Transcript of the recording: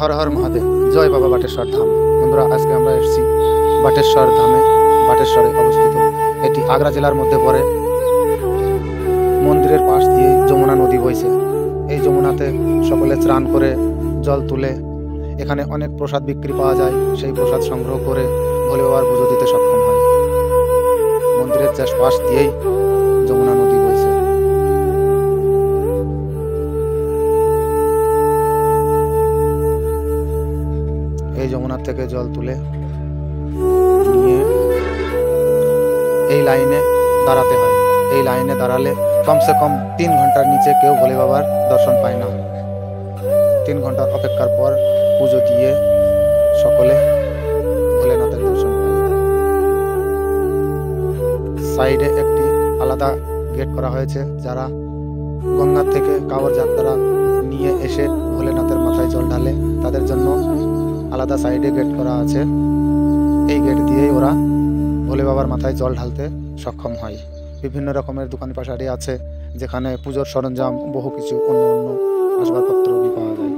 হর হর মহাদেব, জয় বাবা বাটেশ্বর ধাম। বন্ধুরা, আজকে আমরা এসেছি বাটেশ্বর ধামে। বাটেশ্বরে অবস্থিত এটি আগ্রা জেলার মধ্যে পড়ে। মন্দিরের পাশ দিয়ে যমুনা নদী বইছে। এই যমুনাতে সকলে স্নান করে জল তুলে এখানে অনেক প্রসাদ বিক্রি পাওয়া যায়। সেই প্রসাদ সংগ্রহ করে ভোলে বাবার পুজো দিতে সক্ষম হয়। মন্দিরের পাশ দিয়েই যমুনা নদী বইছে। এই যমুনা থেকে জল তুলে নিয়ে এই লাইনে দাঁড়াতে হয়। এই লাইনে দাঁড়ালে কমসে কম 3 ঘন্টার নিচে কেউ ভোলে বাবার দর্শন পায় না। 3 ঘন্টার অপেক্ষার পর পুজো দিয়ে সকলে ভোলেনাথের দর্শন পায়। সাইডে একটি আলাদা গেট করা হয়েছে। যারা গঙ্গা থেকে কাঁওয়ার যাত্রা নিয়ে এসে ভোলেনাথের মাথায় জল ঢালে তাদের জন্য আলাদা সাইডে গেট করা আছে। এই গেট দিয়েই ওরা ভোলে বাবার মাথায় জল ঢালতে সক্ষম হয়। বিভিন্ন রকমের দোকান পাশারি আছে যেখানে পুজোর সরঞ্জাম, বহু কিছু অন্য অন্য আসবাবপত্র পাওয়া যায়।